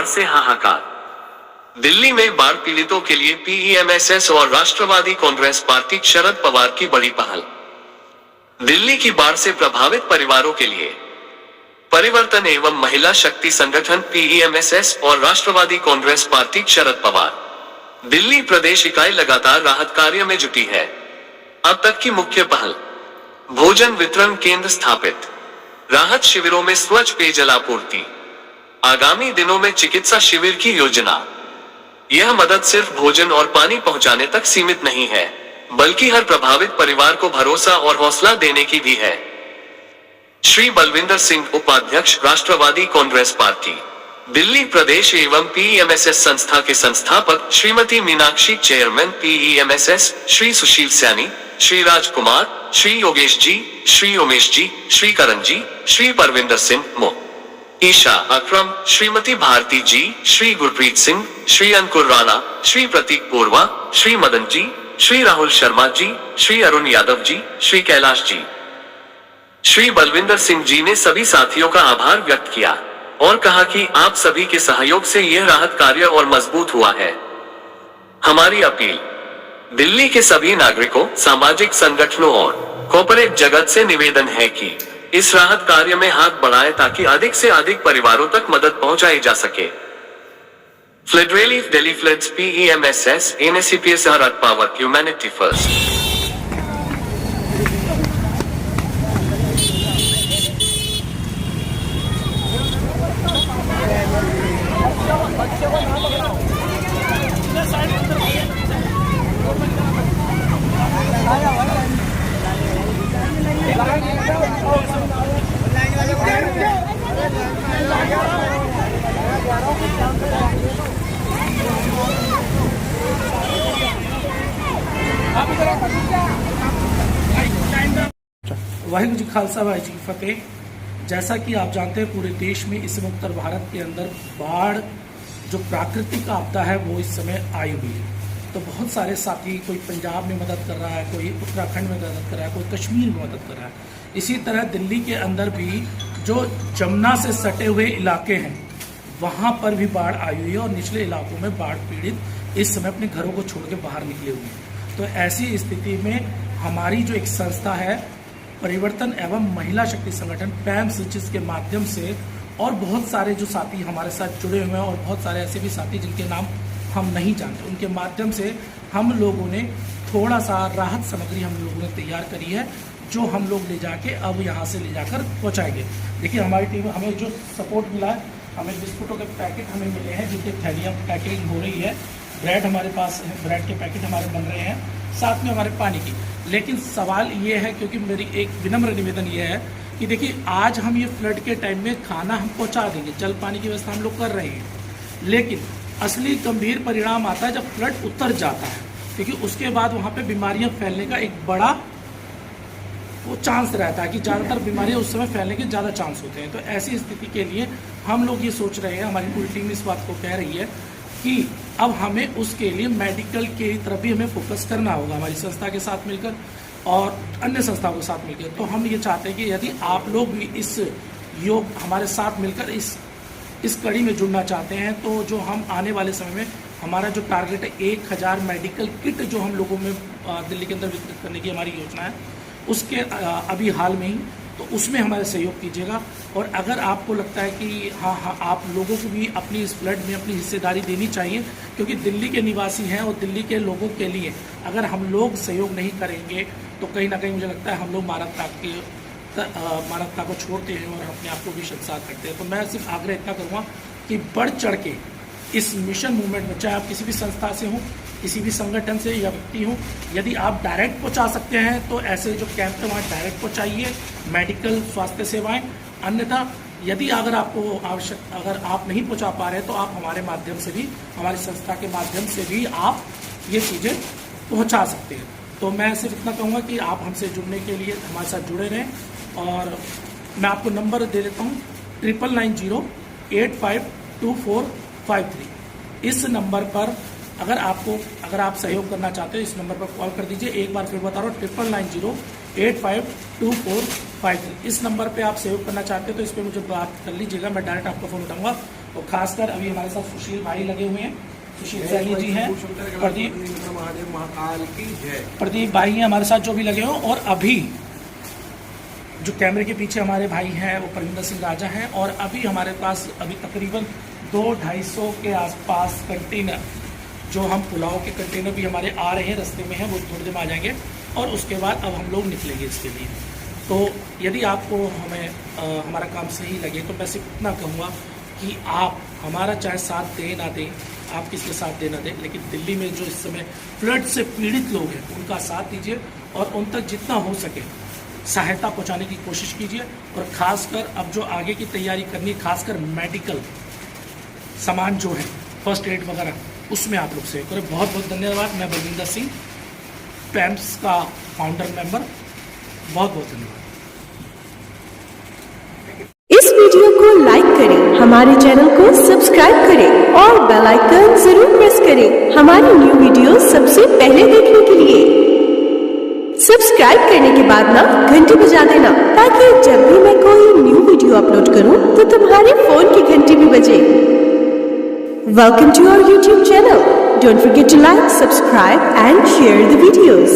बाढ़ से हाहाकार। दिल्ली में बाढ़ पीड़ितों के लिए पीईएमएसएस और राष्ट्रवादी कांग्रेस पार्टी शरद पवार की बड़ी पहल। दिल्ली की बाढ़ से प्रभावित परिवारों के लिए परिवर्तन एवं महिला शक्ति संगठन पीईएमएसएस और राष्ट्रवादी कांग्रेस पार्टी शरद पवार दिल्ली प्रदेश इकाई लगातार राहत कार्य में जुटी है। अब तक की मुख्य पहल, भोजन वितरण केंद्र स्थापित, राहत शिविरों में स्वच्छ पेयजल आपूर्ति, आगामी दिनों में चिकित्सा शिविर की योजना। यह मदद सिर्फ भोजन और पानी पहुंचाने तक सीमित नहीं है, बल्कि हर प्रभावित परिवार को भरोसा और हौसला देने की भी है। श्री बलविंदर सिंह, उपाध्यक्ष, राष्ट्रवादी कांग्रेस पार्टी दिल्ली प्रदेश एवं पीईएमएसएस संस्था के संस्थापक, श्रीमती मीनाक्षी, चेयरमैन पीईएमएसएस, श्री सुशील सैनी, श्री राजकुमार, श्री योगेश जी, श्री उमेश जी, श्री करण जी, श्री परविंदर सिंह, मो ईशा अक्रम, श्रीमती भारती जी, श्री गुरप्रीत सिंह, श्री अंकुर राणा, श्री प्रतीक बोरवा, श्री मदन जी, श्री राहुल शर्मा जी, श्री अरुण यादव जी, श्री कैलाश जी। श्री बलविंदर सिंह जी ने सभी साथियों का आभार व्यक्त किया और कहा कि आप सभी के सहयोग से यह राहत कार्य और मजबूत हुआ है। हमारी अपील दिल्ली के सभी नागरिकों, सामाजिक संगठनों और कॉर्पोरेट जगत से निवेदन है कि इस राहत कार्य में हाथ बढ़ाएं ताकि अधिक से अधिक परिवारों तक मदद पहुंचाई जा सके। Flood relief, Delhi floods, PEMSS, NSCPS, Bharat power, humanity first. Waheguru ji Khalsa Waheguru ji Fateh. जैसा कि आप जानते हैं, पूरे देश में इस समय उत्तर भारत के अंदर बाढ़ जो प्राकृतिक आपदा है वो इस समय आई हुई है। तो बहुत सारे साथी, कोई पंजाब में मदद कर रहा है, कोई उत्तराखंड में मदद कर रहा है, कोई कश्मीर में मदद कर रहा है। इसी तरह दिल्ली के अंदर भी जो जमुना से सटे हुए इलाके हैं वहाँ पर भी बाढ़ आई हुई है और निचले इलाकों में बाढ़ पीड़ित इस समय अपने घरों को छोड़ के बाहर निकले हुए हैं। तो ऐसी स्थिति में हमारी जो एक संस्था है, परिवर्तन एवं महिला शक्ति संगठन पैम्स, जिसके माध्यम से और बहुत सारे जो साथी हमारे साथ जुड़े हुए हैं और बहुत सारे ऐसे भी साथी जिनके नाम हम नहीं जानते, उनके माध्यम से हम लोगों ने थोड़ा सा राहत सामग्री हम लोगों ने तैयार करी है, जो हम लोग ले जाके अब यहाँ से ले जाकर पहुँचाएंगे। देखिए, हमारी टीम हमें जो सपोर्ट मिला है, हमें बिस्कुटों के पैकेट हमें मिले हैं जिनकी थैलियाँ पैकिंग हो रही है, ब्रेड हमारे पास है, ब्रेड के पैकेट हमारे बन रहे हैं, साथ में हमारे पानी की। लेकिन सवाल ये है, क्योंकि मेरी एक विनम्र निवेदन ये है कि देखिए, आज हम ये फ्लड के टाइम में खाना हम पहुंचा देंगे, जल पानी की व्यवस्था हम लोग कर रहे हैं, लेकिन असली गंभीर परिणाम आता है जब फ्लड उतर जाता है, क्योंकि उसके बाद वहाँ पे बीमारियाँ फैलने का एक बड़ा वो चांस रहता है कि ज़्यादातर बीमारियाँ उस समय फैलने के ज़्यादा चांस होते हैं। तो ऐसी स्थिति के लिए हम लोग ये सोच रहे हैं, हमारी पूरी टीम इस बात को कह रही है कि अब हमें उसके लिए मेडिकल की तरफ भी हमें फोकस करना होगा, हमारी संस्था के साथ मिलकर और अन्य संस्थाओं के साथ मिलकर। तो हम ये चाहते हैं कि यदि आप लोग भी इस योग हमारे साथ मिलकर इस कड़ी में जुड़ना चाहते हैं, तो जो हम आने वाले समय में हमारा जो टारगेट है 1000 मेडिकल किट जो हम लोगों में दिल्ली के अंदर वितरित करने की हमारी योजना है, उसके अभी हाल में ही, तो उसमें हमारा सहयोग कीजिएगा। और अगर आपको लगता है कि हाँ आप लोगों को भी अपनी इस फ्लड में अपनी हिस्सेदारी देनी चाहिए, क्योंकि दिल्ली के निवासी हैं और दिल्ली के लोगों के लिए अगर हम लोग सहयोग नहीं करेंगे तो कहीं ना कहीं मुझे लगता है हम लोग मानवता को छोड़ते हैं और अपने आप को भी शर्मसार करते हैं। तो मैं सिर्फ आग्रह इतना करूँगा कि बढ़ चढ़ के इस मिशन मूवमेंट में, चाहे आप किसी भी संस्था से हों, किसी भी संगठन से या व्यक्ति हो, यदि आप डायरेक्ट पहुंचा सकते हैं तो ऐसे जो कैंप है वहाँ डायरेक्ट पहुंचाइए मेडिकल स्वास्थ्य सेवाएं। अन्यथा यदि अगर आप नहीं पहुंचा पा रहे तो आप हमारे माध्यम से भी, हमारी संस्था के माध्यम से भी आप ये चीज़ें पहुंचा सकते हैं। तो मैं सिर्फ इतना कहूँगा कि आप हमसे जुड़ने के लिए हमारे साथ जुड़े रहें। और मैं आपको नंबर दे देता हूँ 9990852453। इस नंबर पर अगर आप सहयोग करना चाहते हो, इस नंबर पर कॉल कर दीजिए। एक बार फिर बता रहा हूँ 9990852453। इस नंबर पे आप सहयोग करना चाहते हो तो इस पर मुझे बात कर लीजिएगा, मैं डायरेक्ट आपका फ़ोन उठाऊंगा तो खासकर अभी हमारे साथ सुशील भाई लगे हुए हैं, सुशील सैनी जी हैं, महादेव महाकाल की जय। प्रदीप भाई हैं हमारे साथ जो भी लगे हो, और अभी जो कैमरे के पीछे हमारे भाई हैं वो परविंदर सिंह राजा हैं। और अभी हमारे पास अभी तकरीबन 200-250 के आसपास कंटेनर, जो हम पुलाव के कंटेनर भी हमारे आ रहे हैं, रास्ते में हैं, वो थोड़ी देर में आ जाएंगे। और उसके बाद अब हम लोग निकलेंगे इसके लिए। तो यदि आपको हमें हमारा काम सही लगे तो मैं सिर्फ इतना कहूँगा कि आप हमारा चाहे साथ दें ना दें, आप किसके साथ दें ना दें, लेकिन दिल्ली में जो इस समय फ्लड से पीड़ित लोग हैं उनका साथ दीजिए और उन तक जितना हो सके सहायता पहुंचाने की कोशिश कीजिए। और ख़ासकर अब जो आगे की तैयारी करनी है, खासकर मेडिकल सामान जो है, फर्स्ट एड वगैरह, उसमें आप लोग सहयोग करें। बहुत बहुत धन्यवाद। मैं बलविंदर सिंह, पैम्स का फाउंडर मेंबर, बहुत बहुत धन्यवाद। इस वीडियो को लाइक करें, हमारे चैनल को सब्सक्राइब करें और बेल आइकन जरूर प्रेस करें हमारी न्यू वीडियो सबसे पहले देखने के लिए। सब्सक्राइब करने के बाद ना घंटी बजा देना, ताकि जब भी मैं कोई न्यू वीडियो अपलोड करूं तो तुम्हारे फोन की घंटी भी बजे। Welcome to our YouTube channel. Don't forget to like, subscribe and share the videos.